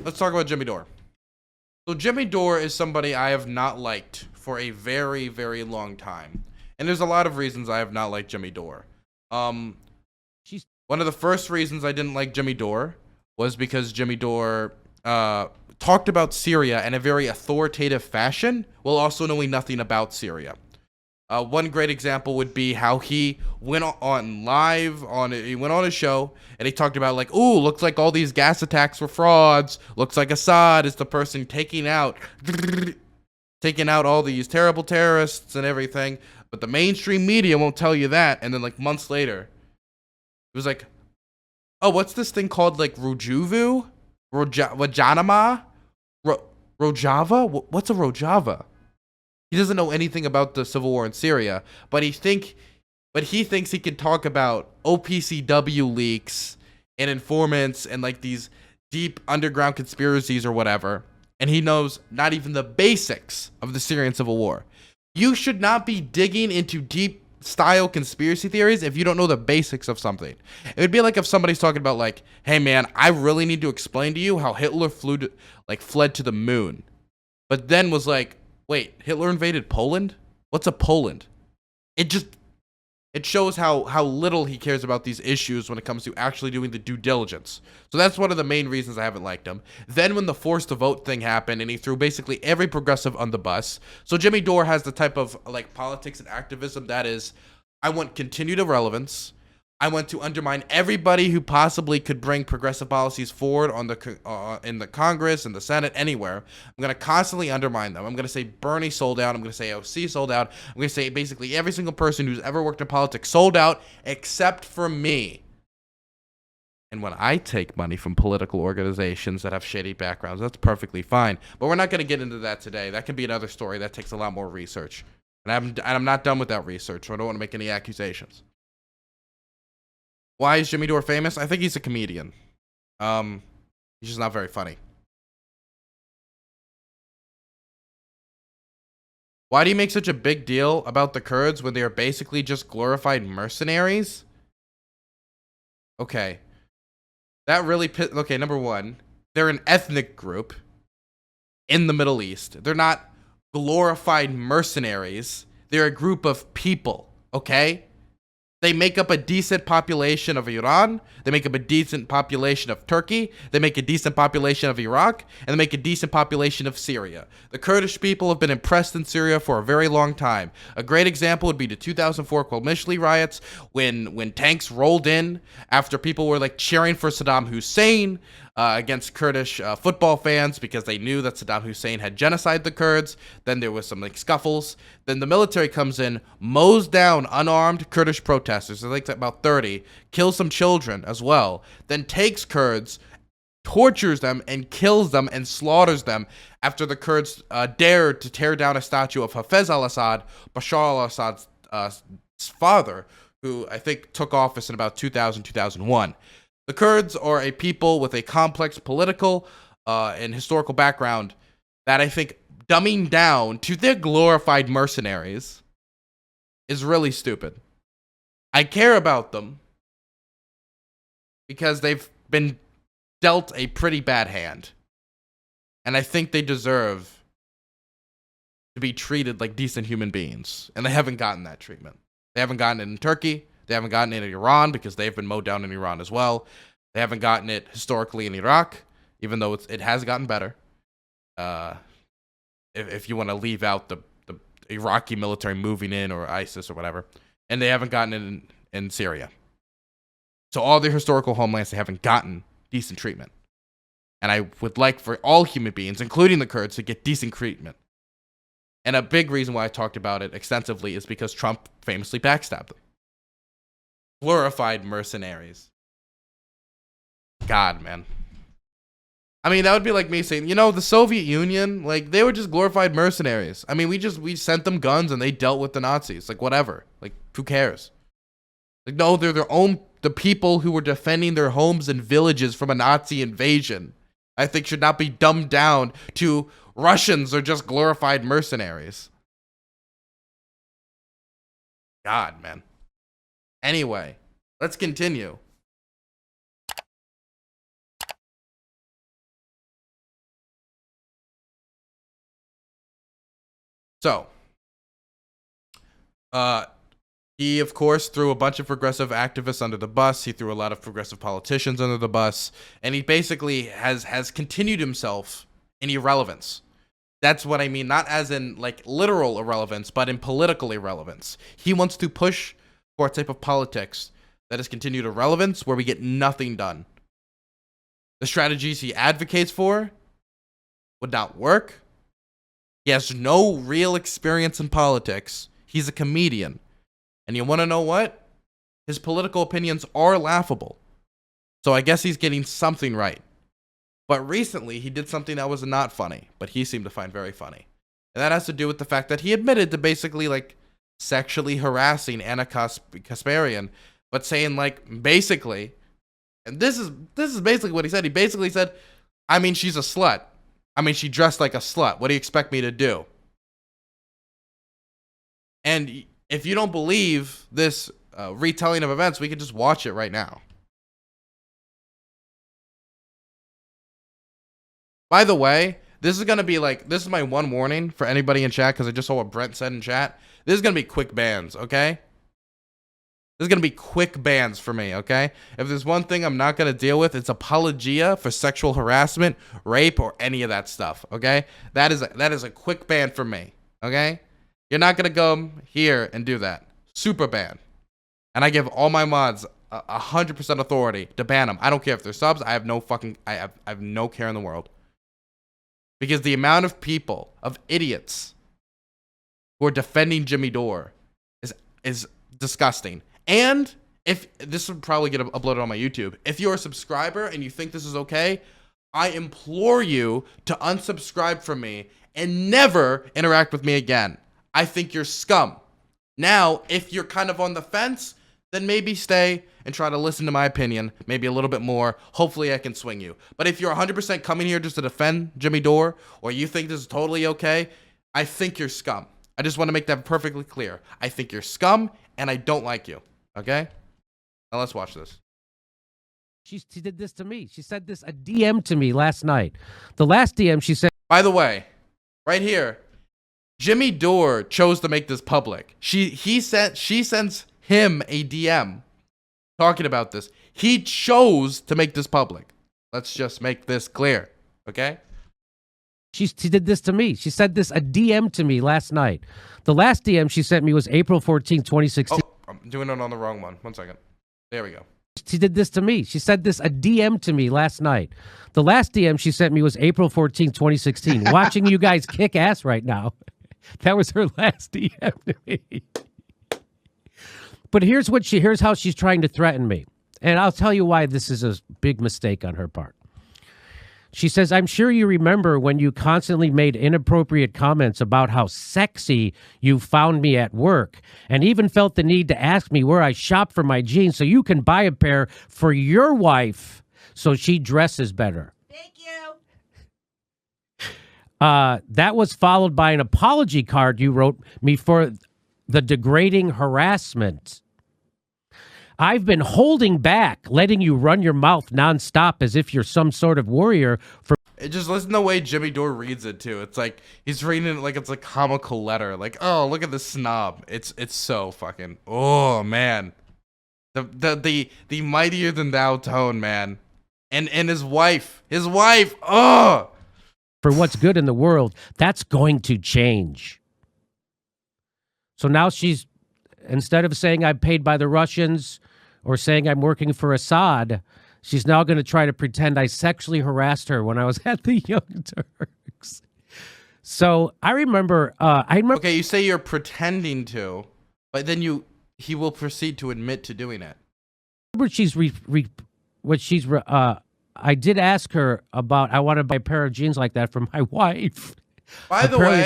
let's talk about Jimmy Dore. So Jimmy Dore is somebody I have not liked for a very, very long time. And there's a lot of reasons I have not liked Jimmy Dore. Um, She's One of the first reasons I didn't like Jimmy Dore was because Jimmy Dore talked about Syria in a very authoritative fashion while also knowing nothing about Syria. One great example would be how he went on live on he went on a show and he talked about like, ooh, looks like all these gas attacks were frauds. Looks like Assad is the person taking out all these terrible terrorists and everything. But the mainstream media won't tell you that. And then like months later, it was like, oh, what's this thing called like Rojava? Rajanama? Rojava? What's a Rojava? He doesn't know anything about the civil war in Syria, but he thinks he can talk about OPCW leaks and informants and like these deep underground conspiracies or whatever, and he knows not even the basics of the Syrian civil war. You should not be digging into deep style conspiracy theories if you don't know the basics of something. It would be like if somebody's talking about like, hey man, I really need to explain to you how Hitler fled to the moon, but then was like, wait, Hitler invaded Poland? What's a Poland? It shows how little he cares about these issues when it comes to actually doing the due diligence. So that's one of the main reasons I haven't liked him. Then when the forced to vote thing happened and he threw basically every progressive on the bus. So Jimmy Dore has the type of like politics and activism that is, I want continued irrelevance. I want to undermine everybody who possibly could bring progressive policies forward on in the Congress, in the Senate, anywhere. I'm going to constantly undermine them. I'm going to say Bernie sold out. I'm going to say OC sold out. I'm going to say basically every single person who's ever worked in politics sold out except for me. And when I take money from political organizations that have shady backgrounds, that's perfectly fine. But we're not going to get into that today. That can be another story. That takes a lot more research. And I'm not done with that research, so I don't want to make any accusations. Why is Jimmy Dore famous? I think he's a comedian. He's just not very funny. Why do you make such a big deal about the Kurds when they are basically just glorified mercenaries? Okay. That really okay, number one, they're an ethnic group in the Middle East. They're not glorified mercenaries. They're a group of people, okay? They make up a decent population of Iran. They make up a decent population of Turkey. They make a decent population of Iraq. And they make a decent population of Syria. The Kurdish people have been impressed in Syria for a very long time. A great example would be the 2004 Qamishli riots when tanks rolled in after people were like cheering for Saddam Hussein against Kurdish football fans because they knew that Saddam Hussein had genocided the Kurds. Then there was some like scuffles. Then the military comes in, mows down unarmed Kurdish protesters. There's like about 30, kills some children as well. Then takes Kurds, tortures them, and kills them and slaughters them after the Kurds dared to tear down a statue of Hafez al-Assad, Bashar al-Assad's father, who I think took office in about 2000, 2001. The Kurds are a people with a complex political and historical background that I think dumbing down to their glorified mercenaries is really stupid. I care about them because they've been dealt a pretty bad hand. And I think they deserve to be treated like decent human beings. And they haven't gotten that treatment. They haven't gotten it in Turkey. They haven't gotten it in Iran because they've been mowed down in Iran as well. They haven't gotten it historically in Iraq, even though it has gotten better. If you want to leave out the Iraqi military moving in or ISIS or whatever. And they haven't gotten it in Syria. So all their historical homelands, they haven't gotten decent treatment. And I would like for all human beings, including the Kurds, to get decent treatment. And a big reason why I talked about it extensively is because Trump famously backstabbed them. Glorified mercenaries. God, man. I mean, that would be like me saying, you know, the Soviet Union, like, they were just glorified mercenaries. I mean, we sent them guns and they dealt with the Nazis. Like, whatever. Like, who cares? Like, no, they're the people who were defending their homes and villages from a Nazi invasion, I think should not be dumbed down to Russians are just glorified mercenaries. God, man. Anyway, let's continue. So, he, of course, threw a bunch of progressive activists under the bus. He threw a lot of progressive politicians under the bus. And he basically has continued himself in irrelevance. That's what I mean, not as in, like, literal irrelevance, but in political irrelevance. He wants to push for a type of politics that is continued irrelevance, where we get nothing done. The strategies he advocates for would not work. He has no real experience in politics. He's a comedian. And you want to know what? His political opinions are laughable. So I guess he's getting something right. But recently, he did something that was not funny, but he seemed to find very funny. And that has to do with the fact that he admitted to basically, like, sexually harassing Anna Kasparian, but saying, like, basically, and this is basically what he said. He basically said, I mean, she's a slut. I mean, she dressed like a slut. What do you expect me to do? And if you don't believe this retelling of events, we can just watch it right now. By the way, this is going to be like, this is my one warning for anybody in chat, because I just saw what Brent said in chat. This is going to be quick bans, okay? This is going to be quick bans for me, okay? If there's one thing I'm not going to deal with, it's apologia for sexual harassment, rape, or any of that stuff, okay? That is a quick ban for me, okay? You're not going to go here and do that. Super ban. And I give all my mods 100% authority to ban them. I don't care if they're subs. I have no care in the world. Because the amount of people, of idiots, who are defending Jimmy Dore is disgusting. And if this would probably get uploaded on my YouTube, if you're a subscriber and you think this is okay, I implore you to unsubscribe from me and never interact with me again. I think you're scum. Now, if you're kind of on the fence, then maybe stay and try to listen to my opinion, maybe a little bit more. Hopefully I can swing you. But if you're 100% coming here just to defend Jimmy Dore, or you think this is totally okay, I think you're scum. I just want to make that perfectly clear. I think you're scum, and I don't like you. Okay? Now let's watch this. She did this to me. She said this a DM to me last night. The last DM she said. By the way, right here, Jimmy Dore chose to make this public. She sends him a DM talking about this. He chose to make this public. Let's just make this clear, okay? She did this to me. She said this a DM to me last night. The last DM she sent me was April 14, 2016. Oh, I'm doing it on the wrong one. 1 second. There we go. She did this to me. She said this a DM to me last night. The last DM she sent me was April 14, 2016. Watching you guys kick ass right now. That was her last DM to me. But here's how she's trying to threaten me. And I'll tell you why this is a big mistake on her part. She says, I'm sure you remember when you constantly made inappropriate comments about how sexy you found me at work, and even felt the need to ask me where I shop for my jeans so you can buy a pair for your wife so she dresses better. Thank you. That was followed by an apology card you wrote me for the degrading harassment. I've been holding back, letting you run your mouth nonstop as if you're some sort of warrior for. Just listen to the way Jimmy Dore reads it too. It's like he's reading it like it's a comical letter. Like, oh, look at this snob. It's so fucking. Oh man, the mightier than thou tone, man. And his wife. Oh, for what's good in the world. That's going to change. So now she's, instead of saying I'm paid by the Russians or saying I'm working for Assad, she's now going to try to pretend I sexually harassed her when I was at the Young Turks. So I remember, Okay, you say you're pretending to, but then he will proceed to admit to doing it. I did ask her about, I want to buy a pair of jeans like that for my wife. By the way,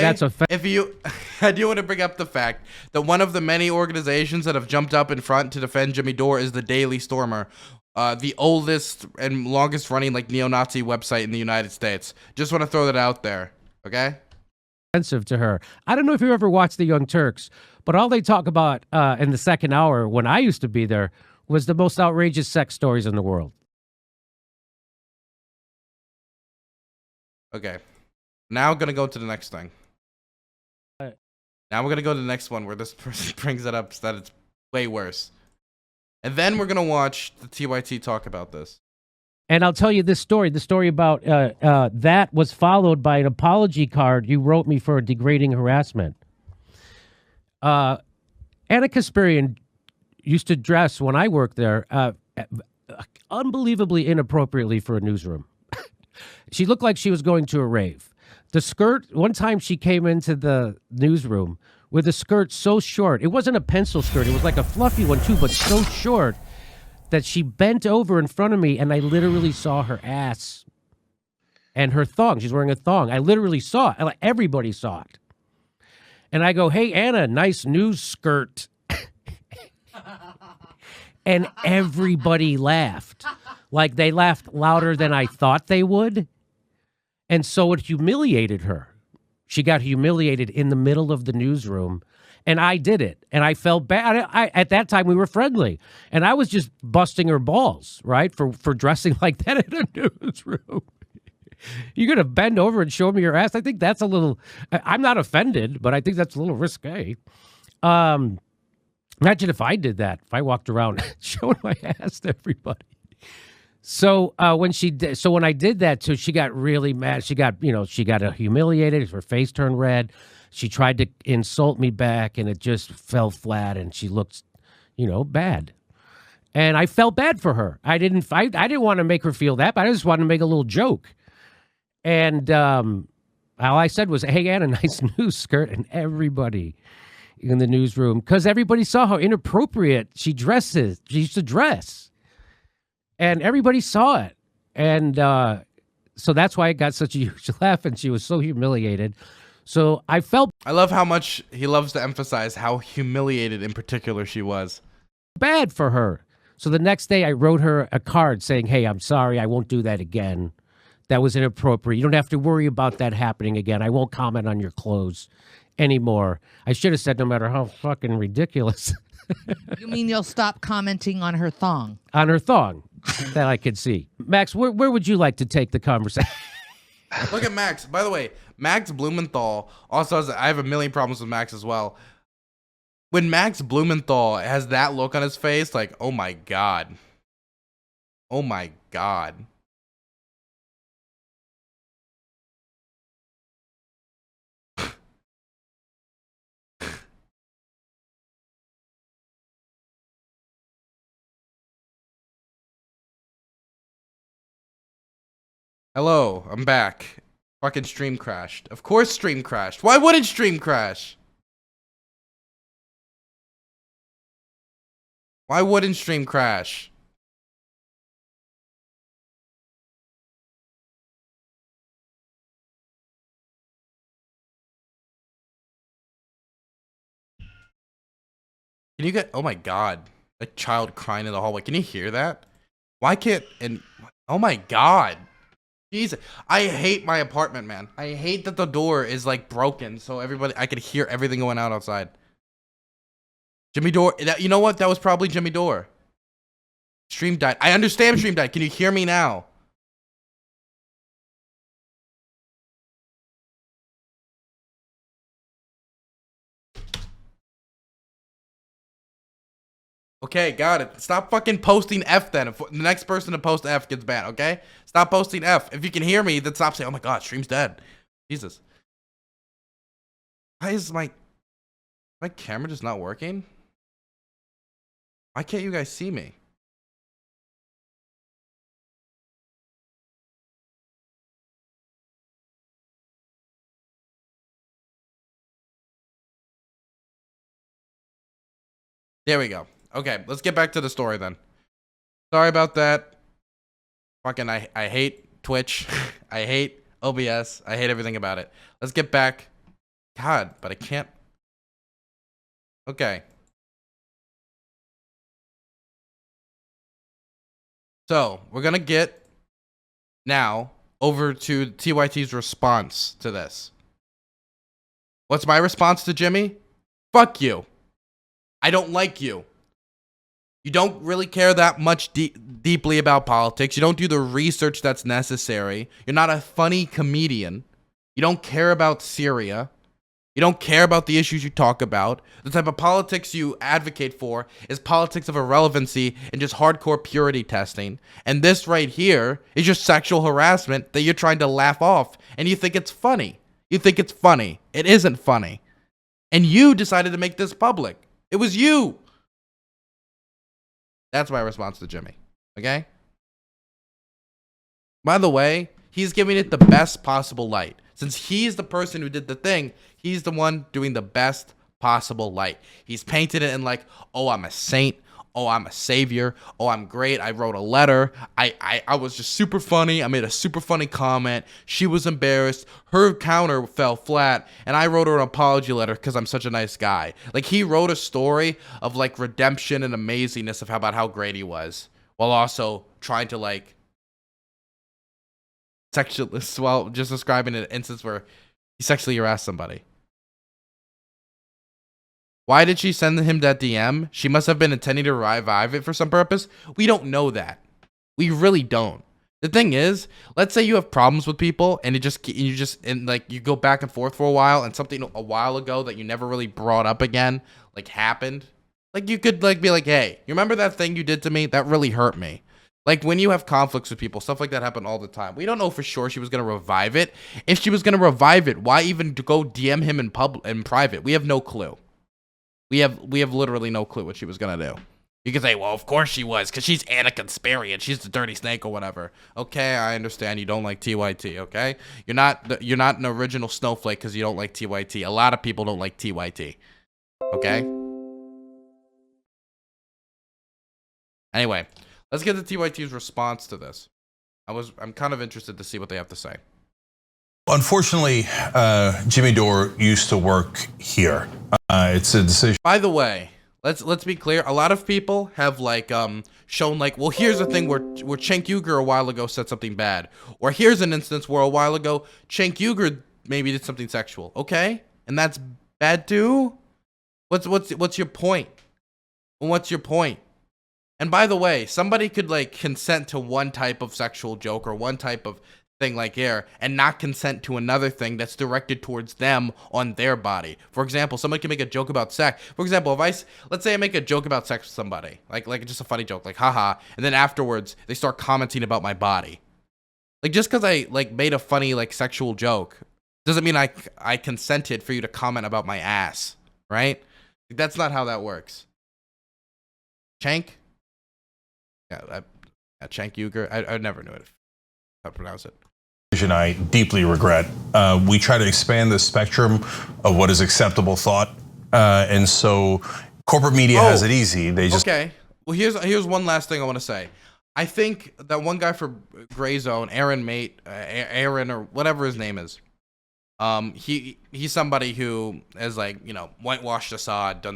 I do want to bring up the fact that one of the many organizations that have jumped up in front to defend Jimmy Dore is the Daily Stormer, the oldest and longest running like neo-Nazi website in the United States. Just want to throw that out there, okay? Offensive to her. I don't know if you ever watched the Young Turks, but all they talk about in the second hour when I used to be there was the most outrageous sex stories in the world. Okay. Now I'm going to go to the next thing. Now we're gonna go to the next one where this person brings it up so that it's way worse. And then we're gonna watch the TYT talk about this. And I'll tell you this story. The story about that was followed by an apology card you wrote me for degrading harassment. Anna Kasparian used to dress when I worked there unbelievably inappropriately for a newsroom. She looked like she was going to a rave. The skirt, one time she came into the newsroom with a skirt so short. It wasn't a pencil skirt. It was like a fluffy one too, but so short that she bent over in front of me and I literally saw her ass and her thong. She's wearing a thong. I literally saw it. Like, everybody saw it. And I go, "Hey, Anna, nice news skirt." And everybody laughed. Like, they laughed louder than I thought they would. And so it humiliated her. She got humiliated in the middle of the newsroom. And I did it. And I felt bad. At that time, we were friendly. And I was just busting her balls, right, for dressing like that in a newsroom. You're going to bend over and show me your ass? I think that's a little... I'm not offended, but I think that's a little risque. Imagine if I did that. If I walked around showing my ass to everybody. So when I did that, so she got really mad. She got humiliated. Her face turned red. She tried to insult me back, and it just fell flat. And she looked, bad. And I felt bad for her. I didn't want to make her feel that, but I just wanted to make a little joke. And all I said was, "Hey, Anna, nice news skirt," and everybody in the newsroom, because everybody saw how inappropriate she used to dress. And everybody saw it. And so that's why it got such a huge laugh, and she was so humiliated. So I love how much he loves to emphasize how humiliated in particular she was. Bad for her. So the next day I wrote her a card saying, "Hey, I'm sorry. I won't do that again. That was inappropriate. You don't have to worry about that happening again. I won't comment on your clothes anymore." I should have said, no matter how fucking ridiculous. You mean you'll stop commenting on her thong? On her thong that I could see. Max, where would you like to take the conversation? Look at Max. By the way, Max Blumenthal also has... I have a million problems with Max as well. When Max Blumenthal has that look on his face, like, oh my God. Oh my God. Hello, I'm back. Fucking stream crashed. Of course stream crashed. Why wouldn't stream crash? Why wouldn't stream crash? Can you get... Oh my God. A child crying in the hallway. Can you hear that? Why can't... And... Oh my God. Jesus. I hate my apartment, man. I hate that the door is like broken so I could hear everything going on outside. Jimmy Dore. You know what? That was probably Jimmy Dore. Stream died. I understand stream died. Can you hear me now? Okay, got it. Stop fucking posting F then. If the next person to post F gets banned, okay? Stop posting F. If you can hear me, then stop saying, "Oh my God, stream's dead." Jesus. Why is my camera just not working? Why can't you guys see me? There we go. Okay, let's get back to the story then. Sorry about that. Fucking I hate Twitch. I hate OBS. I hate everything about it. Let's get back. God, but I can't. Okay. So, we're gonna get now over to TYT's response to this. What's my response to Jimmy? Fuck you. I don't like you. You don't really care that much deeply about politics. You don't do the research that's necessary. You're not a funny comedian. You don't care about Syria. You don't care about the issues you talk about. The type of politics you advocate for is politics of irrelevancy and just hardcore purity testing. And this right here is just sexual harassment that you're trying to laugh off. And you think it's funny. You think it's funny. It isn't funny. And you decided to make this public. It was you. That's my response to Jimmy. Okay? By the way, he's giving it the best possible light. Since he's the person who did the thing, he's the one doing the best possible light. He's painted it in like, oh, I'm a saint. Oh, I'm a savior. Oh, I'm great. I wrote a letter. I was just super funny. I made a super funny comment. She was embarrassed. Her counter fell flat. And I wrote her an apology letter because I'm such a nice guy. Like, he wrote a story of like redemption and amazingness of about how great he was, while also trying to like sexualist while just describing an instance where he sexually harassed somebody. Why did she send him that DM? She must have been intending to revive it for some purpose. We don't know that. We really don't. The thing is, let's say you have problems with people and you go back and forth for a while, and something a while ago that you never really brought up again like happened. Like, you could like be like, hey, you remember that thing you did to me? That really hurt me. Like, when you have conflicts with people, stuff like that happen all the time. We don't know for sure she was going to revive it. If she was going to revive it, why even go DM him in private? We have no clue. We have literally no clue what she was going to do. You can say, well, of course she was, because she's Anna Kasparian. She's the dirty snake or whatever. Okay, I understand you don't like TYT, okay? You're not an original snowflake because you don't like TYT. A lot of people don't like TYT, okay? Anyway. Let's get to TYT's response to this. I'm kind of interested to see what they have to say. Unfortunately, Jimmy Dore used to work here. It's a decision. By the way, let's be clear. A lot of people have like shown like, well, here's a thing where Cenk Uygur a while ago said something bad, or here's an instance where a while ago Cenk Uygur maybe did something sexual. Okay, and that's bad too. What's your point? What's your point? And by the way, somebody could like consent to one type of sexual joke or one type of thing like here and not consent to another thing that's directed towards them on their body. For example, somebody can make a joke about sex. For example, let's say I make a joke about sex with somebody, like just a funny joke, like haha, and then afterwards they start commenting about my body. Like, just because I like made a funny like sexual joke doesn't mean I consented for you to comment about my ass, right? Like, that's not how that works. Cenk? Yeah, Cenk Uygur. I never knew how to pronounce it. I deeply regret. We try to expand the spectrum of what is acceptable thought, and so corporate media has it easy. They just okay. Well, here's one last thing I want to say. I think that one guy for Gray Zone, Aaron or whatever his name is, he's somebody who has like, you know, whitewashed Assad,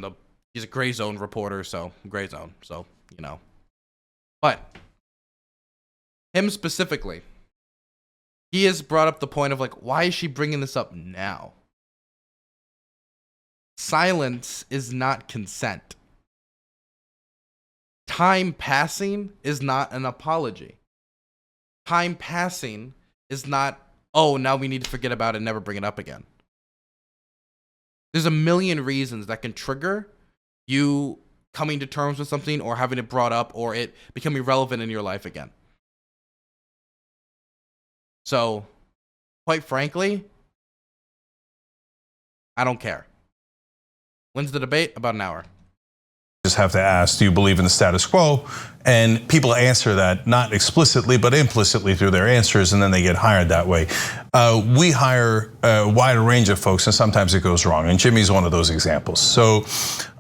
he's a Gray Zone reporter, so Gray Zone, so you know. But him specifically, he has brought up the point of like, why is she bringing this up now? Silence is not consent. Time passing is not an apology. Time passing is not, oh, now we need to forget about it and never bring it up again. There's a million reasons that can trigger you coming to terms with something or having it brought up or it becoming relevant in your life again. So, quite frankly, I don't care. When's the debate? About an hour. just have to ask, do you believe in the status quo? And people answer that not explicitly, but implicitly through their answers, and then they get hired that way. We hire a wide range of folks, and sometimes it goes wrong, and Jimmy's one of those examples. So,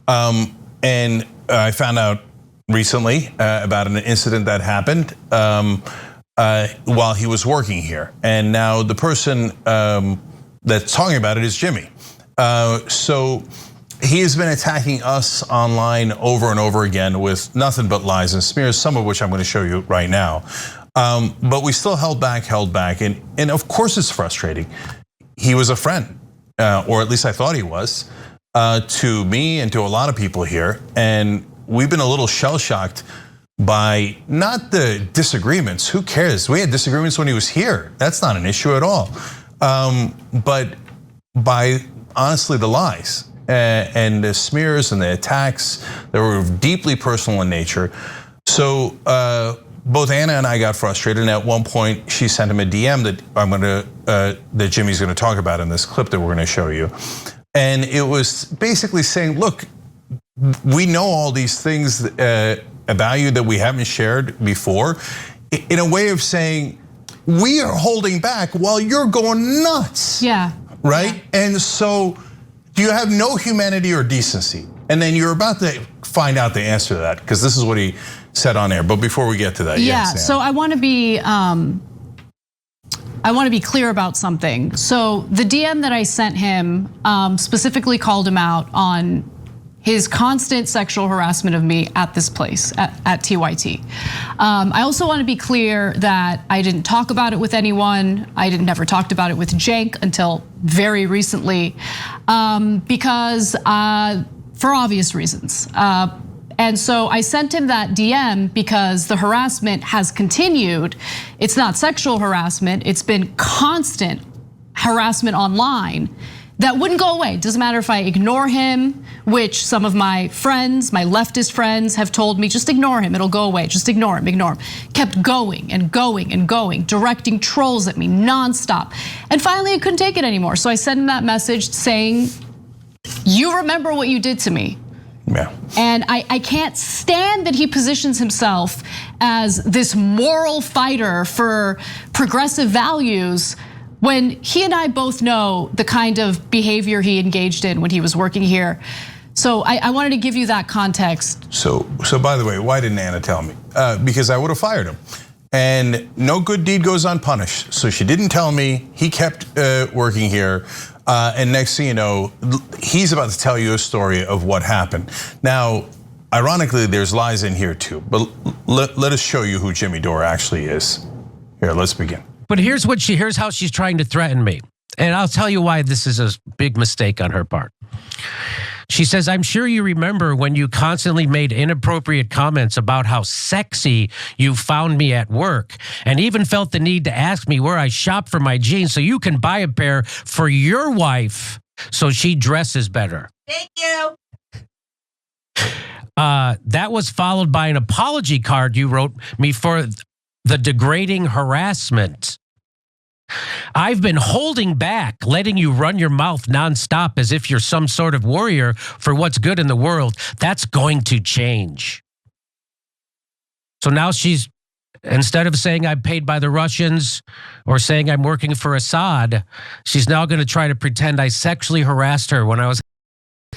and I found out recently about an incident that happened while he was working here, and now the person that's talking about it is Jimmy. So he has been attacking us online over and over again with nothing but lies and smears, some of which I'm going to show you right now. But we still held back, and of course it's frustrating. He was a friend, or at least I thought he was, to me and to a lot of people here. And we've been a little shell-shocked by not the disagreements. Who cares? We had disagreements when he was here. That's not an issue at all. But by honestly the lies and the smears and the attacks that were deeply personal in nature. So both Anna and I got frustrated, and at one point she sent him a DM that Jimmy's gonna talk about in this clip that we're gonna show you. And it was basically saying, look, we know all these things about you that we haven't shared before, in a way of saying, we are holding back while you're going nuts. Yeah. Right? Yeah. And so you have no humanity or decency. And then you're about to find out the answer to that, because this is what he said on air. But before we get to that, yeah. yes, So I want to be clear about something. So the DM that I sent him specifically called him out on his constant sexual harassment of me at this place, at TYT. I also want to be clear that I didn't talk about it with anyone. I never talked about it with Cenk until very recently, because for obvious reasons. And so I sent him that DM because the harassment has continued. It's not sexual harassment, it's been constant harassment online that wouldn't go away. Doesn't matter if I ignore him, which some of my friends, my leftist friends have told me, just ignore him, it'll go away, just ignore him, ignore him. Kept going and going and going, directing trolls at me nonstop. And finally I couldn't take it anymore. So I sent him that message saying, you remember what you did to me. Yeah. And I can't stand that he positions himself as this moral fighter for progressive values when he and I both know the kind of behavior he engaged in when he was working here. So I wanted to give you that context. So by the way, why didn't Anna tell me? Because I would have fired him. And no good deed goes unpunished. So she didn't tell me, he kept working here. And next thing you know, he's about to tell you a story of what happened. Now, ironically, there's lies in here too, but let us show you who Jimmy Dore actually is. Here, let's begin. But here's how she's trying to threaten me. And I'll tell you why this is a big mistake on her part. She says, I'm sure you remember when you constantly made inappropriate comments about how sexy you found me at work, and even felt the need to ask me where I shop for my jeans so you can buy a pair for your wife so she dresses better. Thank you. That was followed by an apology card you wrote me for the degrading harassment. I've been holding back, letting you run your mouth nonstop as if you're some sort of warrior for what's good in the world. That's going to change. So now she's, instead of saying I'm paid by the Russians or saying I'm working for Assad, she's now going to try to pretend I sexually harassed her when I was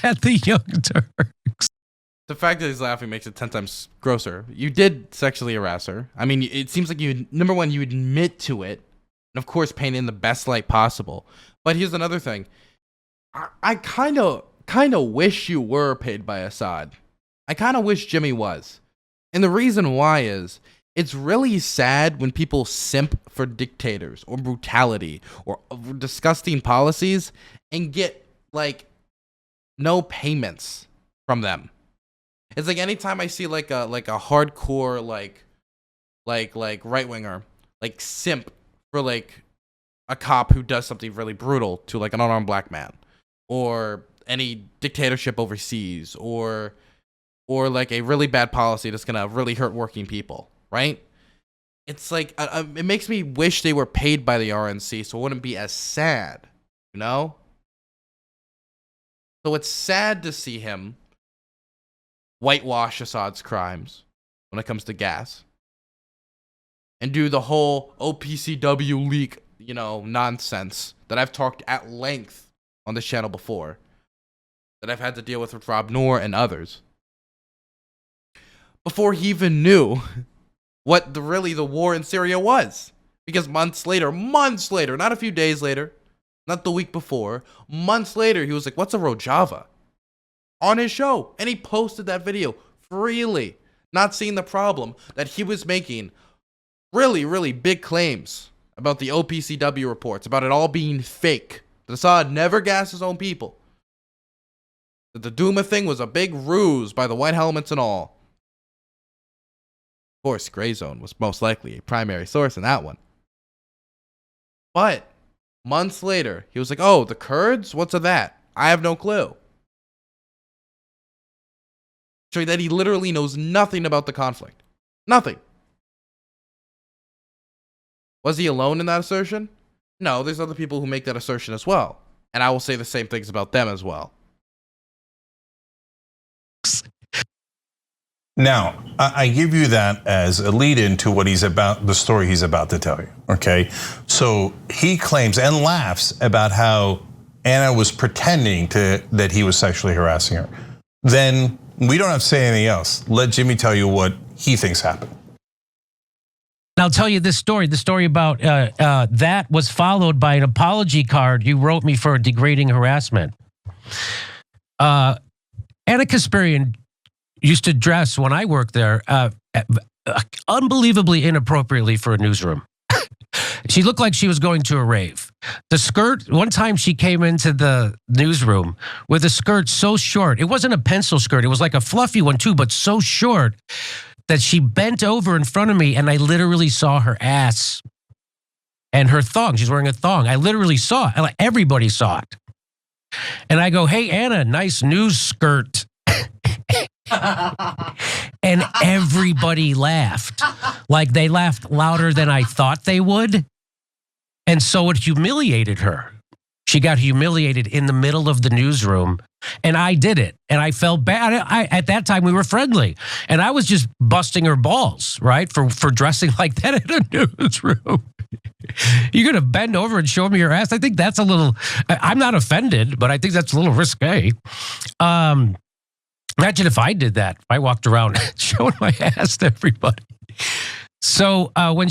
at the Young Turks. The fact that he's laughing makes it 10 times grosser. You did sexually harass her. I mean, it seems like you, number one, you admit to it. And of course, paint in the best light possible. But here's another thing. I kind of wish you were paid by Assad. I kind of wish Jimmy was. And the reason why is, it's really sad when people simp for dictators or brutality or disgusting policies and get like no payments from them. It's like anytime I see like a hardcore like right winger like simp for like a cop who does something really brutal to like an unarmed black man, or any dictatorship overseas, or like a really bad policy that's gonna really hurt working people, right? It's like it makes me wish they were paid by the RNC so it wouldn't be as sad, you know? So it's sad to see him whitewash Assad's crimes when it comes to gas and do the whole OPCW leak, you know, nonsense that I've talked at length on this channel before, that I've had to deal with Rob Noor and others, before he even knew what the war in Syria was. Because months later, not a few days later, not the week before, months later, he was like, what's a Rojava? On his show. And he posted that video freely, not seeing the problem that he was making really, really big claims about the OPCW reports, about it all being fake. That Assad never gassed his own people. That the Duma thing was a big ruse by the white helmets and all. Of course, Gray Zone was most likely a primary source in that one. But months later, he was like, oh, the Kurds? What's of that? I have no clue. Showing that he literally knows nothing about the conflict. Nothing. Was he alone in that assertion? No, there's other people who make that assertion as well. And I will say the same things about them as well. Now, I give you that as a lead into what he's about, the story he's about to tell you, okay? So he claims and laughs about how Anna was pretending that he was sexually harassing her. Then we don't have to say anything else. Let Jimmy tell you what he thinks happened. And I'll tell you this story. The story about that was followed by an apology card you wrote me for degrading harassment. Anna Kasparian used to dress, when I worked there, unbelievably inappropriately for a newsroom. She looked like she was going to a rave. The skirt, one time she came into the newsroom with a skirt so short. It wasn't a pencil skirt. It was like a fluffy one too, but so short that she bent over in front of me and I literally saw her ass and her thong. She's wearing a thong. I literally saw it. Like, everybody saw it. And I go, "Hey, Anna, nice news skirt." And everybody laughed. Like, they laughed louder than I thought they would. And so it humiliated her. She got humiliated in the middle of the newsroom. And I did it. And I felt bad. At that time, we were friendly. And I was just busting her balls, right? For dressing like that in a newsroom. You're going to bend over and show me your ass? I think that's a little, I'm not offended, but I think that's a little risque. Imagine if I did that. If I walked around showing my ass to everybody. So when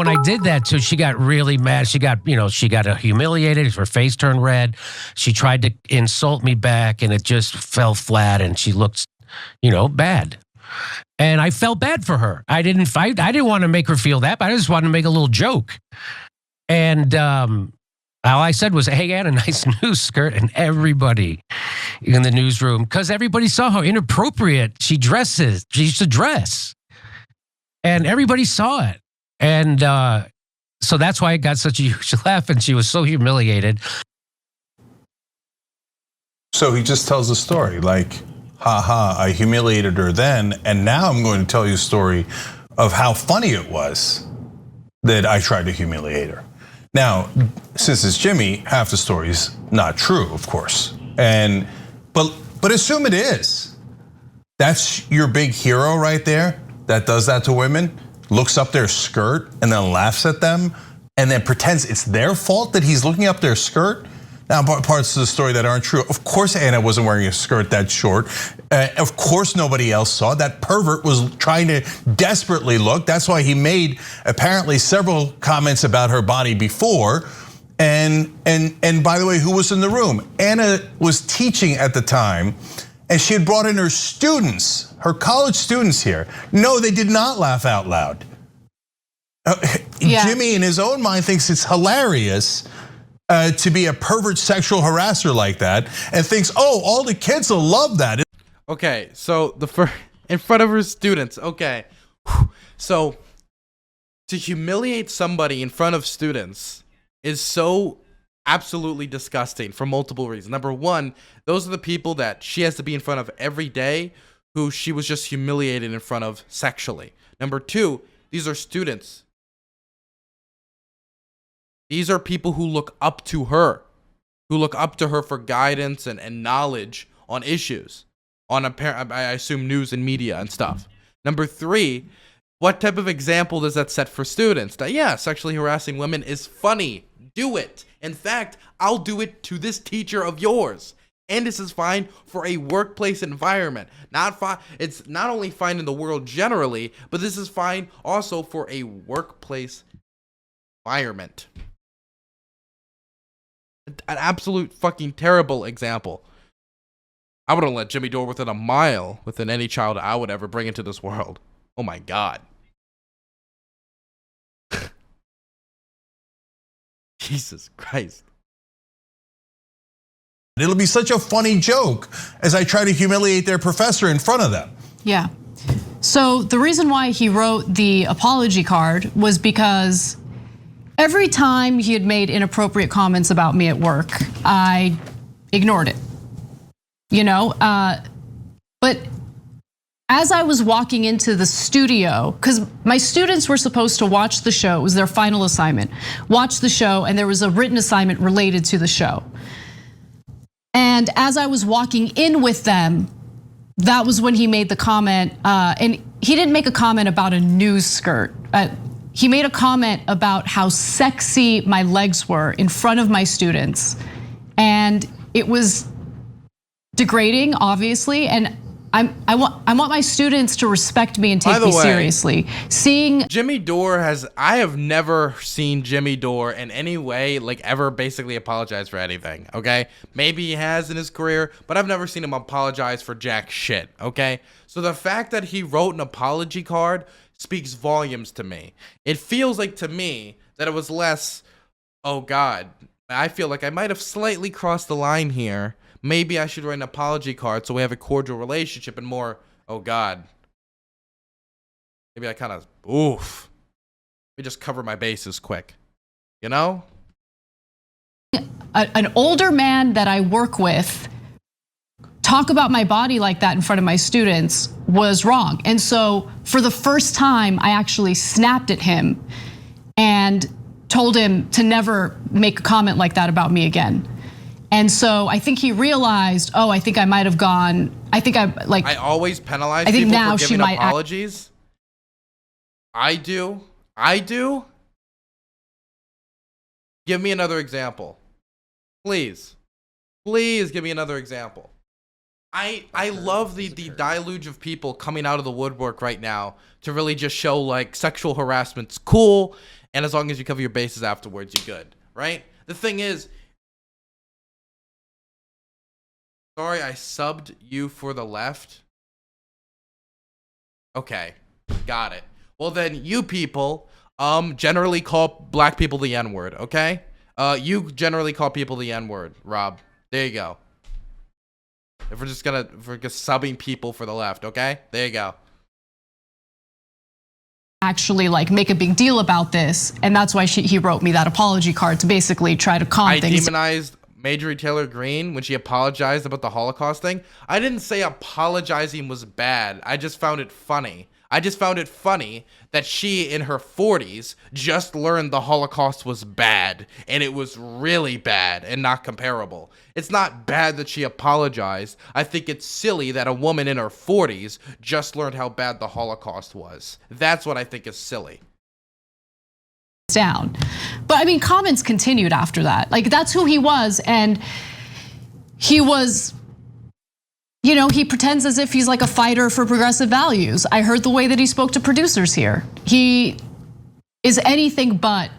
I did that, so she got really mad. She got humiliated. Her face turned red. She tried to insult me back, and it just fell flat. And she looked, bad. And I felt bad for her. I didn't fight. I didn't want to make her feel that, but I just wanted to make a little joke. And all I said was, "Hey, Anna, nice news skirt," and everybody in the newsroom, because everybody saw how inappropriate she dresses. She used to dress. And everybody saw it. And so that's why it got such a huge laugh, and she was so humiliated. So he just tells a story like, "Ha, I humiliated her then, and now I'm going to tell you a story of how funny it was that I tried to humiliate her." Now, since it's Jimmy, half the story's not true, of course. But assume it is. That's your big hero right there that does that to women, looks up their skirt and then laughs at them and then pretends it's their fault that he's looking up their skirt. Now, parts of the story that aren't true. Of course, Anna wasn't wearing a skirt that short. Of course, nobody else saw. That pervert was trying to desperately look. That's why he made apparently several comments about her body before. And by the way, who was in the room? Anna was teaching at the time, and she had brought in her students, her college students here. No, they did not laugh out loud. Jimmy, in his own mind, thinks it's hilarious to be a pervert sexual harasser like that, and thinks, "Oh, all the kids will love that." Okay, so in front of her students. Okay, so to humiliate somebody in front of students is so absolutely disgusting for multiple reasons. Number one, those are the people that she has to be in front of every day, who she was just humiliated in front of sexually. Number two, these are students. These are people who look up to her, for guidance and knowledge on issues, on I assume news and media and stuff. Number three, what type of example does that set for students? That, yeah, sexually harassing women is funny. Do it. In fact, I'll do it to this teacher of yours. And this is fine for a workplace environment. It's not only fine in the world generally, but this is fine also for a workplace environment. An absolute fucking terrible example. I wouldn't let Jimmy Dore within a mile within any child I would ever bring into this world. Oh my God. Jesus Christ. It'll be such a funny joke as I try to humiliate their professor in front of them. Yeah. So the reason why he wrote the apology card was because every time he had made inappropriate comments about me at work, I ignored it. You know, but as I was walking into the studio, because my students were supposed to watch the show, it was their final assignment, watch the show, and there was a written assignment related to the show. And as I was walking in with them, that was when he made the comment, and he didn't make a comment about a news skirt. He made a comment about how sexy my legs were in front of my students. And it was degrading, obviously, and I want my students to respect me and take me seriously. Seeing Jimmy Dore I have never seen Jimmy Dore in any way like ever basically apologize for anything, okay? Maybe he has in his career, but I've never seen him apologize for jack shit, okay? So the fact that he wrote an apology card speaks volumes to me. It feels like to me that it was less, oh God, I feel like I might have slightly crossed the line here. Maybe I should write an apology card so we have a cordial relationship, and more, oh God. Maybe I kind of, oof. Let me just cover my bases quick. You know? an older man that I work with talk about my body like that in front of my students was wrong. And so for the first time, I actually snapped at him and told him to never make a comment like that about me again. And so I think he realized, oh, I think I might have gone, I always penalize people for giving apologies. I do. Give me another example. Please give me another example. I love the deluge of people coming out of the woodwork right now to really just show like sexual harassment's cool, and as long as you cover your bases afterwards, you're good, right? The thing is, sorry, I subbed you for the left. Okay, got it. Well then, you people generally call black people the N-word, okay? You generally call people the N-word, Rob. There you go. If we're just subbing people for the left, okay? There you go. Actually like make a big deal about this, and that's why he wrote me that apology card to basically try to calm things. I demonized Marjorie Taylor Greene when she apologized about the Holocaust thing. I didn't say apologizing was bad. I just found it funny. That she, in her 40s, just learned the Holocaust was bad, and it was really bad and not comparable. It's not bad that she apologized. I think it's silly that a woman in her 40s just learned how bad the Holocaust was. That's what I think is silly. Down. But I mean, comments continued after that. Like, that's who he was, and he was, you know, he pretends as if he's like a fighter for progressive values. I heard the way that he spoke to producers here. He is anything but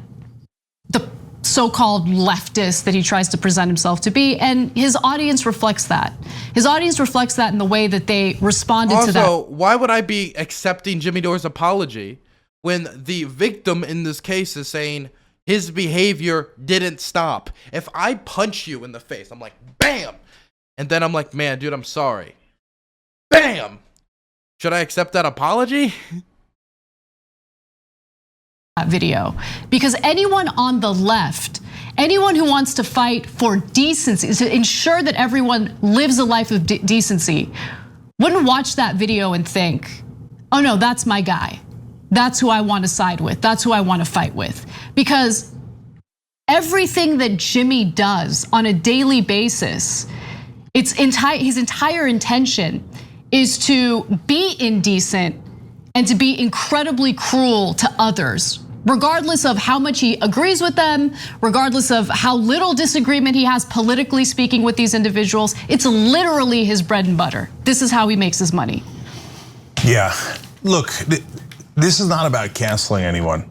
the so-called leftist that he tries to present himself to be, and his audience reflects that. His audience reflects that in the way that they responded to that. Also, why would I be accepting Jimmy Dore's apology when the victim in this case is saying his behavior didn't stop? If I punch you in the face, I'm like, bam! And then I'm like, man, dude, I'm sorry. Bam! Should I accept that apology? That video, because anyone on the left, anyone who wants to fight for decency, to ensure that everyone lives a life of decency, wouldn't watch that video and think, oh no, that's my guy. That's who I want to side with. That's who I want to fight with. Because everything that Jimmy does on a daily basis, his entire intention is to be indecent and to be incredibly cruel to others, regardless of how much he agrees with them, regardless of how little disagreement he has politically speaking with these individuals. It's literally his bread and butter. This is how he makes his money. Yeah, look, this is not about canceling anyone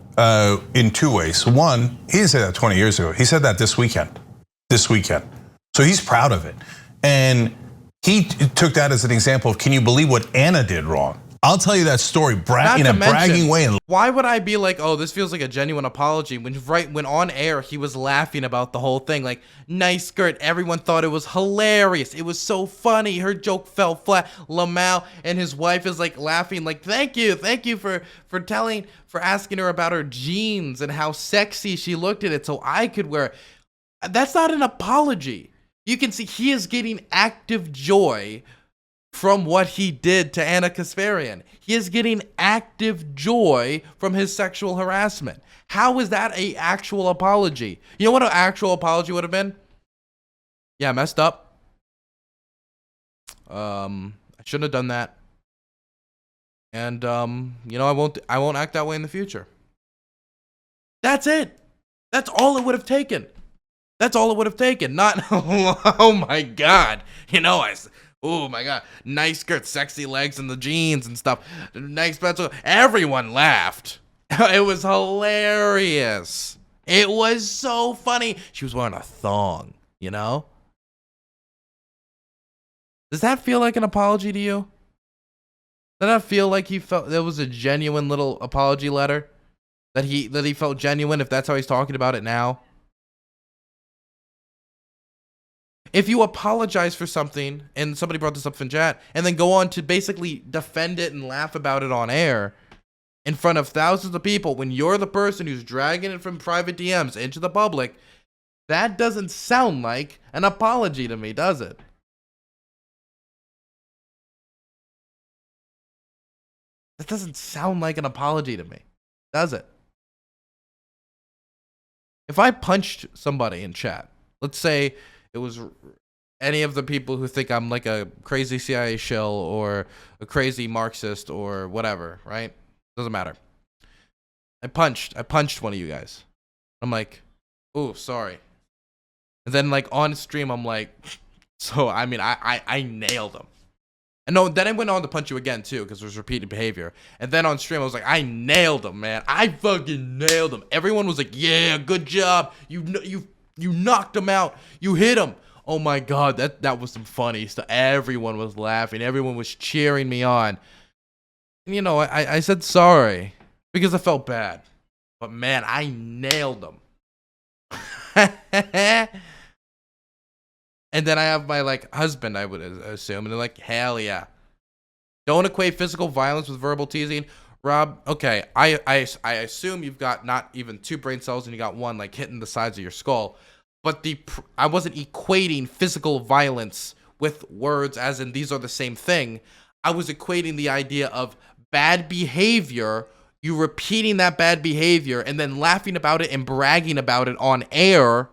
in two ways. One, he didn't say that 20 years ago. He said that this weekend. So he's proud of it. And he took that as an example of, can you believe what Anna did wrong? I'll tell you that story in a bragging way. Why would I be like, oh, this feels like a genuine apology, when on air he was laughing about the whole thing, like, nice skirt, everyone thought it was hilarious, it was so funny, her joke fell flat. Lamau and his wife is like laughing, like, thank you for asking her about her jeans and how sexy she looked in it so I could wear it. That's not an apology. You can see he is getting active joy from what he did to Anna Kasparian. He is getting active joy from his sexual harassment. How is that an actual apology? You know what an actual apology would have been? Yeah, I messed up. I shouldn't have done that. And you know, I won't act that way in the future. That's it. That's all it would have taken. That's all it would have taken. Not, oh my God. You know, oh my God. Nice skirt, sexy legs, and the jeans and stuff. Nice pencil. Everyone laughed. It was hilarious. It was so funny. She was wearing a thong, you know? Does that feel like an apology to you? Does that feel like he felt there was a genuine little apology letter? That he felt genuine, if that's how he's talking about it now? If you apologize for something, and somebody brought this up in chat, and then go on to basically defend it and laugh about it on air in front of thousands of people, when you're the person who's dragging it from private DMs into the public, that doesn't sound like an apology to me, does it? That doesn't sound like an apology to me, does it? If I punched somebody in chat, let's say it was any of the people who think I'm like a crazy CIA shill or a crazy Marxist or whatever, right? Doesn't matter. I punched one of you guys. I'm like, oh, sorry. And then like on stream, I'm like, so I mean, I nailed him. And no, then I went on to punch you again too, because it was repeated behavior. And then on stream, I was like, I nailed him, man. I fucking nailed him. Everyone was like, yeah, good job. You knocked him out. You hit him. Oh my God, that was some funny stuff. Everyone was laughing. Everyone was cheering me on. And you know, I said sorry because I felt bad. But man, I nailed him. And then I have my like husband, I would assume, and they're like, hell yeah. Don't equate physical violence with verbal teasing. Rob, okay, I assume you've got not even 2 brain cells and you got 1 like hitting the sides of your skull. But I wasn't equating physical violence with words as in these are the same thing. I was equating the idea of bad behavior, you repeating that bad behavior and then laughing about it and bragging about it on air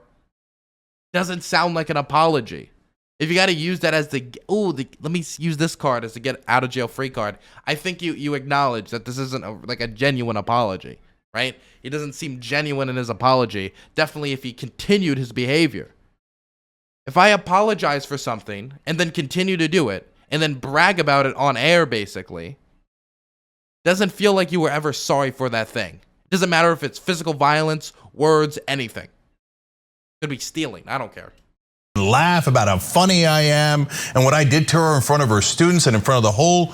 doesn't sound like an apology. If you got to use that as let me use this card as a get out of jail free card, I think you acknowledge that this isn't like a genuine apology, right? He doesn't seem genuine in his apology. Definitely if he continued his behavior. If I apologize for something and then continue to do it and then brag about it on air, basically, doesn't feel like you were ever sorry for that thing. It doesn't matter if it's physical violence, words, anything. Could be stealing. I don't care. Laugh about how funny I am and what I did to her in front of her students and in front of the whole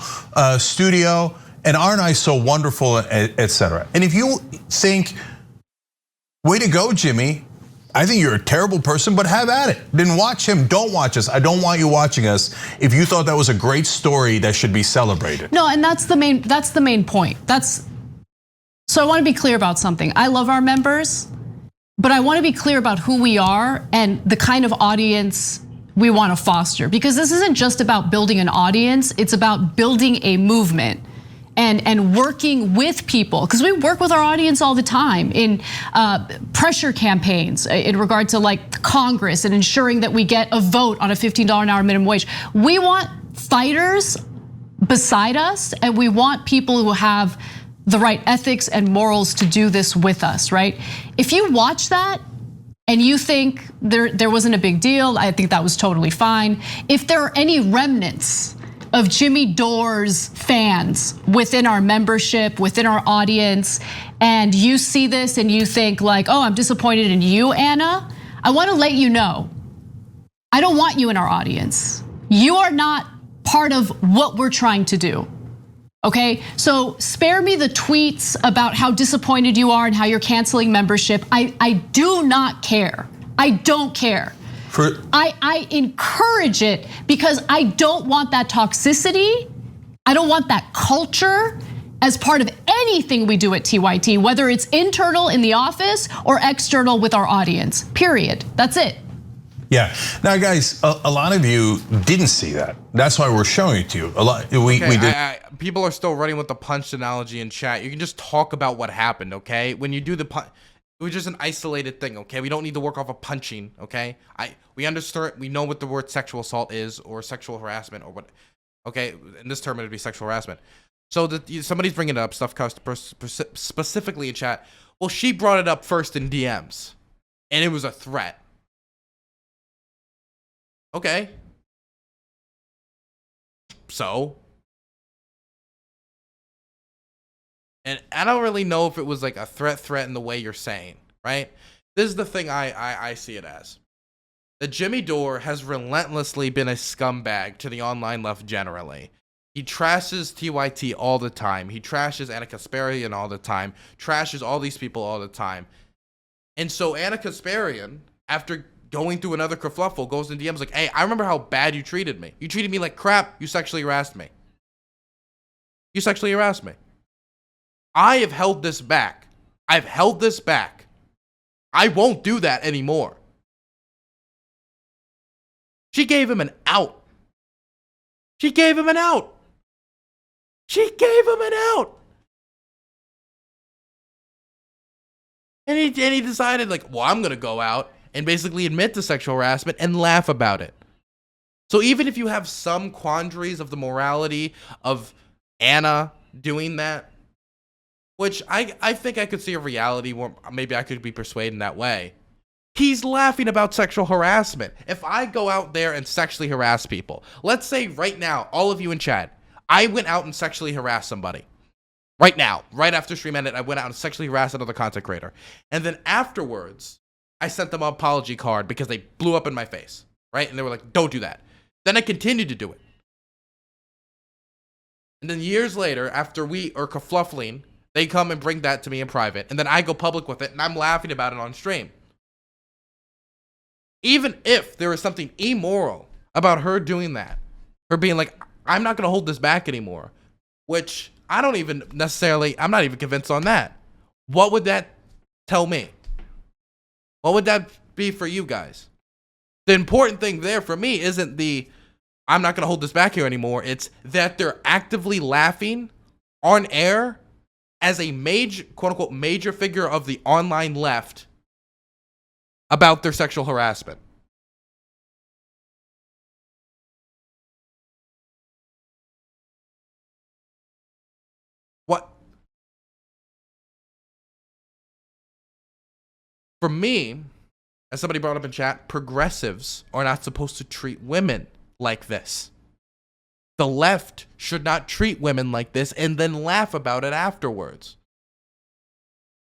studio. And aren't I so wonderful, etc. And if you think, way to go, Jimmy. I think you're a terrible person, but have at it. Then watch him. Don't watch us. I don't want you watching us if you thought that was a great story that should be celebrated. No, and that's the main point. So I want to be clear about something. I love our members. But I want to be clear about who we are and the kind of audience we want to foster. Because this isn't just about building an audience, it's about building a movement and working with people. Because we work with our audience all the time in pressure campaigns in regard to like Congress and ensuring that we get a vote on a $15 an hour minimum wage. We want fighters beside us, and we want people who have the right ethics and morals to do this with us, right? If you watch that and you think there wasn't a big deal, I think that was totally fine. If there are any remnants of Jimmy Dore's fans within our membership, within our audience, and you see this and you think like, oh, I'm disappointed in you, Anna, I wanna let you know, I don't want you in our audience. You are not part of what we're trying to do. Okay, so spare me the tweets about how disappointed you are and how you're canceling membership. I do not care. I don't care. I encourage it because I don't want that toxicity. I don't want that culture as part of anything we do at TYT, whether it's internal in the office or external with our audience, period. That's it. Yeah. Now, guys, a lot of you didn't see that. That's why we're showing it to you. A lot. We did. People are still running with the punch analogy in chat. You can just talk about what happened, okay? When you do the punch, it was just an isolated thing, okay? We don't need to work off of punching, okay? We understand. We know what the word sexual assault is, or sexual harassment, or what. Okay, in this term, it'd be sexual harassment. So somebody's bringing it up, stuff specifically in chat. Well, she brought it up first in DMs, and it was a threat. Okay. So. And I don't really know if it was like a threat in the way you're saying, right? This is the thing I see it as. That Jimmy Dore has relentlessly been a scumbag to the online left generally. He trashes TYT all the time. He trashes Anna Kasparian all the time. Trashes all these people all the time. And so Anna Kasparian, after going through another kerfluffle, goes in DMs like, hey, I remember how bad you treated me. You treated me like crap. You sexually harassed me. You sexually harassed me. I have held this back. I've held this back. I won't do that anymore. She gave him an out. She gave him an out. She gave him an out. And he decided, like, well, I'm going to go out and basically admit to sexual harassment and laugh about it. So even if you have some quandaries of the morality of Anna doing that, which I think I could see a reality where maybe I could be persuaded in that way. He's laughing about sexual harassment. If I go out there and sexually harass people, let's say right now, all of you in chat, I went out and sexually harassed somebody. Right now, right after stream ended, I went out and sexually harassed another content creator. And then afterwards, I sent them an apology card because they blew up in my face, right? And they were like, don't do that. Then I continued to do it. And then years later, after we are kerfluffling, they come and bring that to me in private, and then I go public with it, and I'm laughing about it on stream. Even if there is something immoral about her doing that, her being like, I'm not going to hold this back anymore, which I don't even necessarily, I'm not even convinced on that. What would that tell me? What would that be for you guys? The important thing there for me isn't the, I'm not going to hold this back here anymore. It's that they're actively laughing on air as a major, quote unquote, major figure of the online left about their sexual harassment. What? For me, as somebody brought up in chat, progressives are not supposed to treat women like this. The left should not treat women like this and then laugh about it afterwards.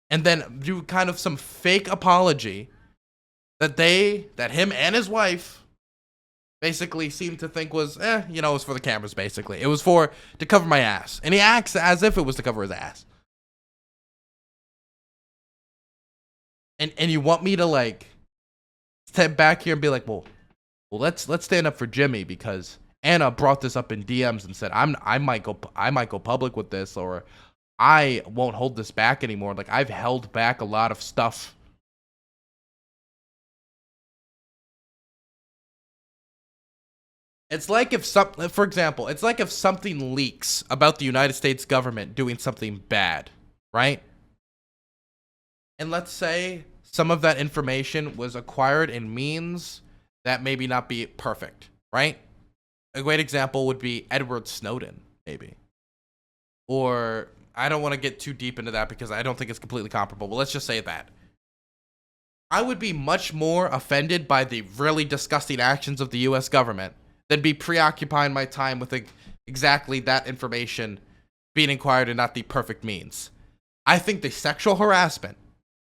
And then do kind of some fake apology that him and his wife basically seemed to think was, it was for the cameras basically. It was to cover my ass. And he acts as if it was to cover his ass. And you want me to like step back here and be like, well, let's stand up for Jimmy because Anna brought this up in DMs and said, I might go public with this, or I won't hold this back anymore. Like, I've held back a lot of stuff. It's like if for example, it's like if something leaks about the United States government doing something bad, right? And let's say some of that information was acquired in means that maybe not be perfect, right? A great example would be Edward Snowden, maybe. Or, I don't want to get too deep into that because I don't think it's completely comparable, but let's just say that. I would be much more offended by the really disgusting actions of the US government than be preoccupying my time with exactly that information being acquired and not the perfect means. I think the sexual harassment,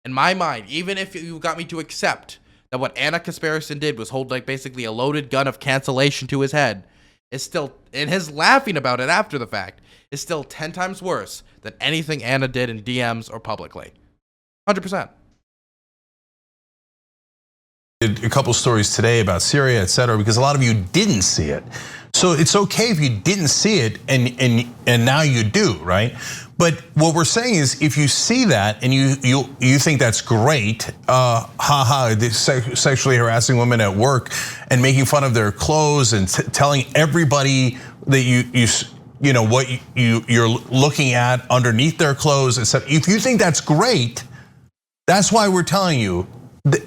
in my mind, even if you got me to accept that what Anna Kasparian did was hold like basically a loaded gun of cancellation to his head, is still, and his laughing about it after the fact, is still 10 times worse than anything Anna did in DMs or publicly. 100%. A couple stories today about Syria, et cetera, because a lot of you didn't see it. So it's okay if you didn't see it and now you do, right? But what we're saying is, if you see that and you think that's great, sexually harassing women at work and making fun of their clothes and telling everybody that you know what you're looking at underneath their clothes, etc. If you think that's great, that's why we're telling you that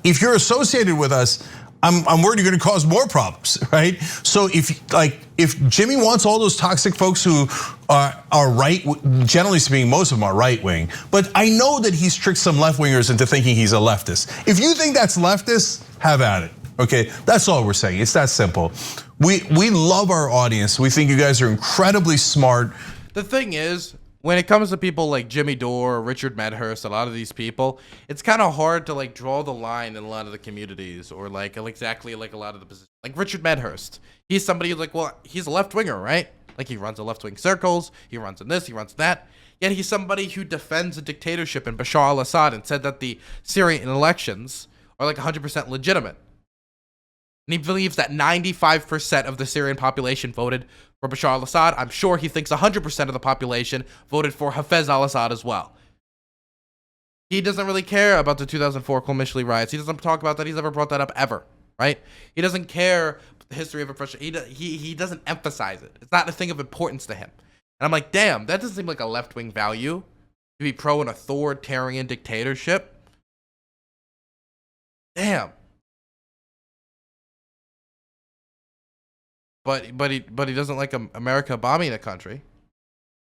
if you're associated with us, I'm worried you're going to cause more problems, right? So if Jimmy wants all those toxic folks who are right, generally speaking, most of them are right wing, but I know that he's tricked some left wingers into thinking he's a leftist. If you think that's leftist, have at it. Okay, that's all we're saying. It's that simple. We love our audience. We think you guys are incredibly smart. The thing is, when it comes to people like Jimmy Dore, Richard Medhurst, a lot of these people, it's kind of hard to like draw the line in a lot of the communities, or like exactly like a lot of the positions. Like Richard Medhurst, he's somebody who's like, well, he's a left winger, right? Like he runs a left wing circles, he runs in this, he runs that. Yet he's somebody who defends a dictatorship in Bashar al-Assad and said that the Syrian elections are like 100% legitimate. And he believes that 95% of the Syrian population voted for Bashar al-Assad. I'm sure he thinks 100% of the population voted for Hafez al-Assad as well. He doesn't really care about the 2004 Qomishli riots. He doesn't talk about that. He's never brought that up ever, right? He doesn't care the history of oppression. He doesn't emphasize it. It's not a thing of importance to him. And I'm like, damn, that doesn't seem like a left-wing value to be pro an authoritarian dictatorship. Damn. But he doesn't like America bombing the country.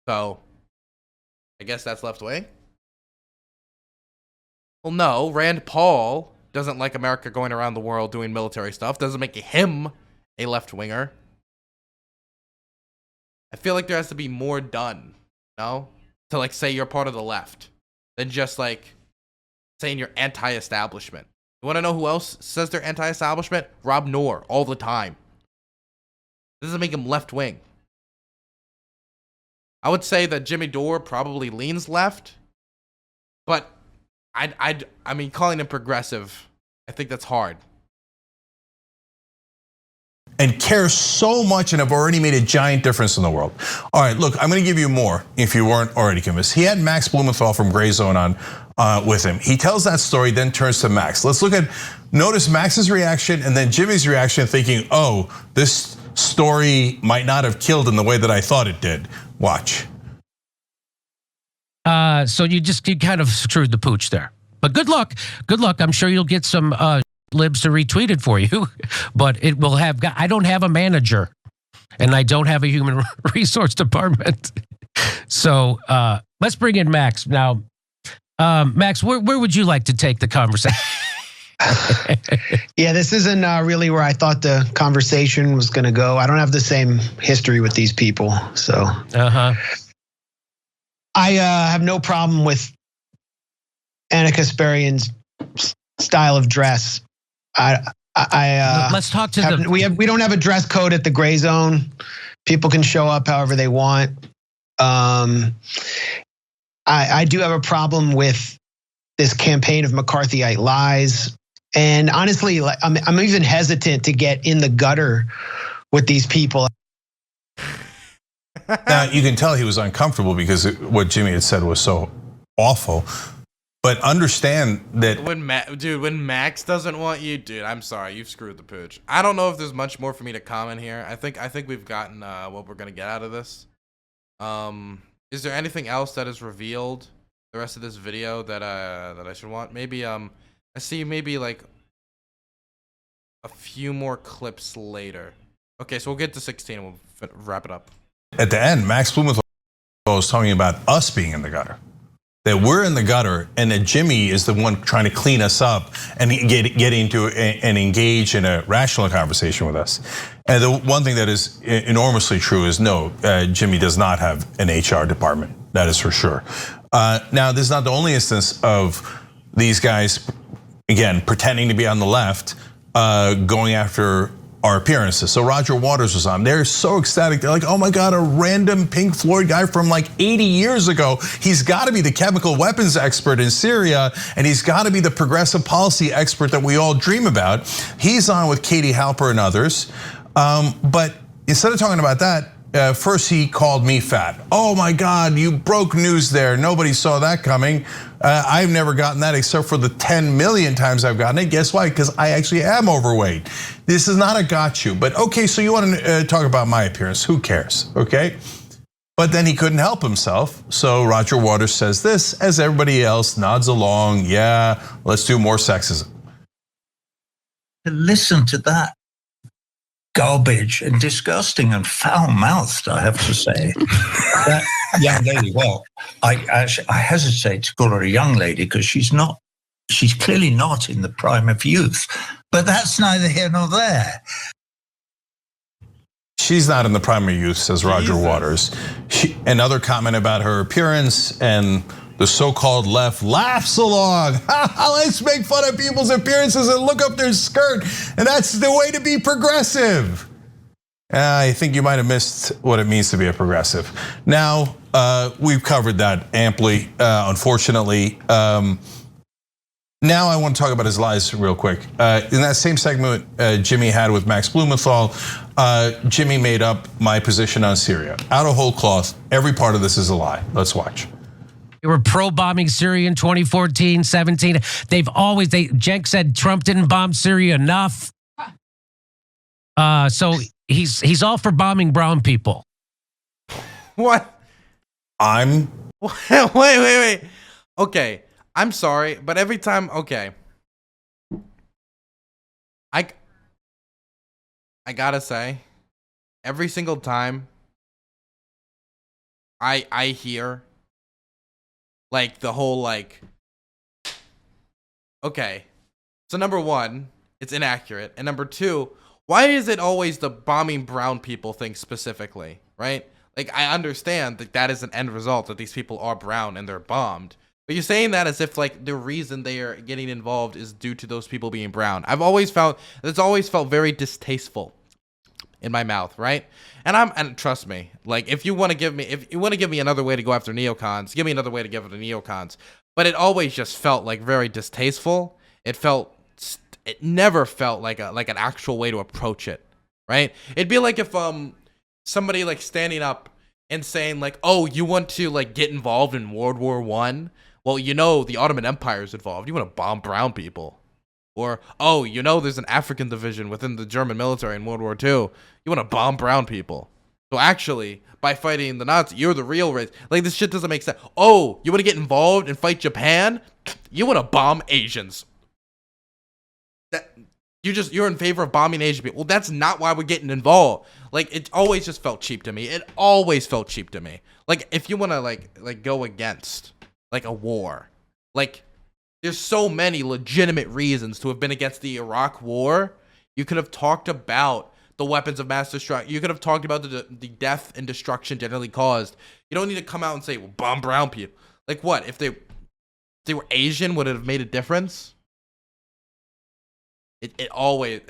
So I guess that's left wing. Well, no, Rand Paul doesn't like America going around the world doing military stuff. Doesn't make him a left winger. I feel like there has to be more done, you know, to like say you're part of the left than just like saying you're anti-establishment. You want to know who else says they're anti-establishment? Rob Noor, all the time. This doesn't make him left wing. I would say that Jimmy Dore probably leans left, but I mean, calling him progressive, I think that's hard. And care so much and have already made a giant difference in the world. All right, look, I'm going to give you more if you weren't already convinced. He had Max Blumenthal from Gray Zone on with him. He tells that story, then turns to Max. Let's notice Max's reaction and then Jimmy's reaction, thinking, oh, this story might not have killed in the way that I thought it did. Watch. So you kind of screwed the pooch there. But good luck. I'm sure you'll get some libs to retweet it for you. But it will have. I don't have a manager, and I don't have a human resource department. So let's bring in Max now. Max, where would you like to take the conversation? Yeah, this isn't really where I thought the conversation was going to go. I don't have the same history with these people, so. I have no problem with Anna Kasparian's style of dress. Let's talk to them. We don't have a dress code at the Gray Zone. People can show up however they want. I do have a problem with this campaign of McCarthyite lies. And honestly, I'm even hesitant to get in the gutter with these people. Now, you can tell he was uncomfortable because what Jimmy had said was so awful. But understand that when Max doesn't want you, dude, I'm sorry, you've screwed the pooch. I don't know if there's much more for me to comment here. I think we've gotten what we're gonna get out of this. Is there anything else that is revealed the rest of this video that I should want? Maybe I see maybe like a few more clips later. Okay, so we'll get to 16 and we'll wrap it up. at the end, Max Blumenthal was talking about us being in the gutter. That we're in the gutter and that Jimmy is the one trying to clean us up and get into and engage in a rational conversation with us. And the one thing that is enormously true is no, Jimmy does not have an HR department. That is for sure. Now, this is not the only instance of these guys, again, pretending to be on the left, going after our appearances. So Roger Waters was on. They're so ecstatic. They're like, oh my God, a random Pink Floyd guy from like 80 years ago. He's got to be the chemical weapons expert in Syria, and he's got to be the progressive policy expert that we all dream about. He's on with Katie Halper and others. But instead of talking about that, first he called me fat. Oh my God, you broke news there. Nobody saw that coming. I've never gotten that except for the 10 million times I've gotten it. Guess why? Because I actually am overweight. This is not a got you. But okay, so you want to talk about my appearance. Who cares, okay? But then he couldn't help himself. So Roger Waters says this as everybody else nods along. Yeah, let's do more sexism. To listen to that garbage and disgusting and foul-mouthed, I have to say. That young lady, well, I hesitate to call her a young lady because she's clearly not in the prime of youth, but that's neither here nor there. She's not in the prime of youth, says Roger Waters. Another comment about her appearance, and the so-called left laughs along. Let's make fun of people's appearances and look up their skirt, and that's the way to be progressive. I think you might have missed what it means to be a progressive. Now, we've covered that amply, unfortunately. Now I want to talk about his lies real quick. In that same segment Jimmy had with Max Blumenthal, Jimmy made up my position on Syria. Out of whole cloth, every part of this is a lie. Let's watch. They were pro-bombing Syria in 2014, 17. Cenk said Trump didn't bomb Syria enough. So he's all for bombing brown people. What? Wait. Okay, I'm sorry, but every time, okay. I gotta say, every single time I hear like the whole like, okay, so number one, it's inaccurate, and number two, why is it always the bombing brown people thing specifically, right? Like, I understand that that is an end result, that these people are brown and they're bombed, but you're saying that as if like the reason they are getting involved is due to those people being brown. It's always felt very distasteful in my mouth, right? And trust me, like if you want to give me another way to go after neocons, give me another way to give it to neocons. But it always just felt like very distasteful. It never felt like an actual way to approach it, right? It'd be like if somebody like standing up and saying like, "Oh, you want to like get involved in World War I? Well, you know the Ottoman Empire is involved. You want to bomb brown people." Or, "Oh, you know there's an African division within the German military in World War II. You want to bomb brown people. So actually, by fighting the Nazis, you're the real race." Like, this shit doesn't make sense. "Oh, you want to get involved and fight Japan? You want to bomb Asians. You're in favor of bombing Asian people." Well, that's not why we're getting involved. Like, it always just felt cheap to me. It always felt cheap to me. Like, if you want to like go against like a war, like there's so many legitimate reasons to have been against the Iraq war. You could have talked about the weapons of mass destruction. You could have talked about the death and destruction generally caused. You don't need to come out and say, "Well, bomb brown people." Like, what? If they were Asian, would it have made a difference? It always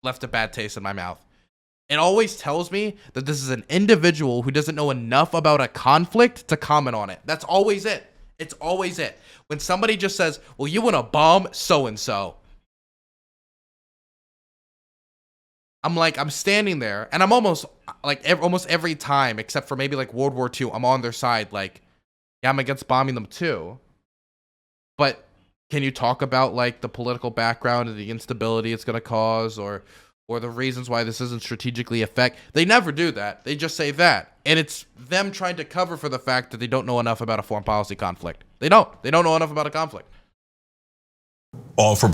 left a bad taste in my mouth. It always tells me that this is an individual who doesn't know enough about a conflict to comment on it. That's always it. It's always it. When somebody just says, "Well, you want to bomb so-and-so." I'm standing there, and I'm almost every time, except for maybe like World War II, I'm on their side. Like, yeah, I'm against bombing them too. But can you talk about like the political background and the instability it's going to cause, or the reasons why this isn't strategically effective? They never do that. They just say that. And it's them trying to cover for the fact that they don't know enough about a foreign policy conflict. They don't know enough about a conflict. All for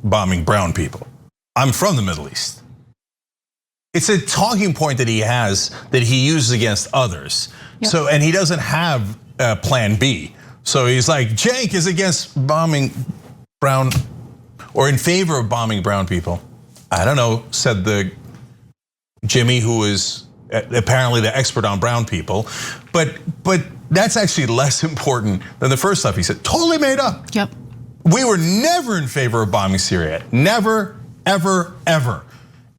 bombing brown people. I'm from the Middle East. It's a talking point that he has that he uses against others. Yep. So, and he doesn't have a plan B. So he's like, Cenk is against bombing brown, or in favor of bombing brown people. I don't know, said the Jimmy, who is apparently the expert on brown people. But that's actually less important than the first stuff he said. Totally made up. Yep. We were never in favor of bombing Syria. Never, ever, ever.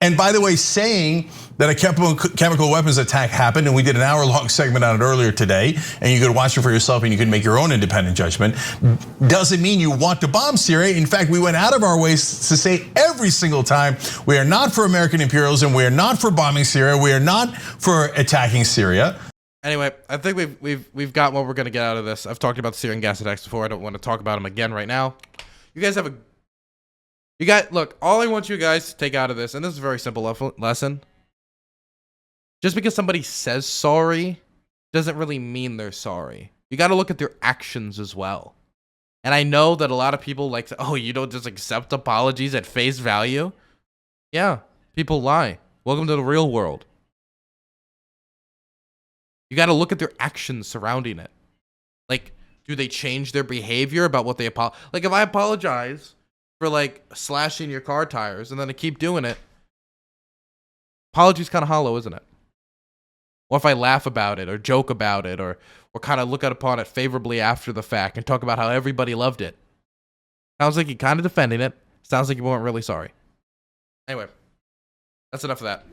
And by the way, saying that a chemical weapons attack happened, and we did an hour-long segment on it earlier today, and you could watch it for yourself and you can make your own independent judgment. Doesn't mean you want to bomb Syria. In fact, we went out of our ways to say every single time, we are not for American imperialism, we are not for bombing Syria, we are not for attacking Syria. Anyway, I think we've got what we're gonna get out of this. I've talked about the Syrian gas attacks before. I don't want to talk about them again right now. You guys look, all I want you guys to take out of this, and this is a very simple lesson. Just because somebody says sorry doesn't really mean they're sorry. You got to look at their actions as well. And I know that a lot of people like, oh, you don't just accept apologies at face value. Yeah, people lie. Welcome to the real world. You got to look at their actions surrounding it. Like, do they change their behavior about what they like, if I apologize for like slashing your car tires and then I keep doing it, apology's kind of hollow, isn't it? Or if I laugh about it or joke about it or kind of look upon it favorably after the fact and talk about how everybody loved it. Sounds like you're kind of defending it. Sounds like you weren't really sorry. Anyway, that's enough of that.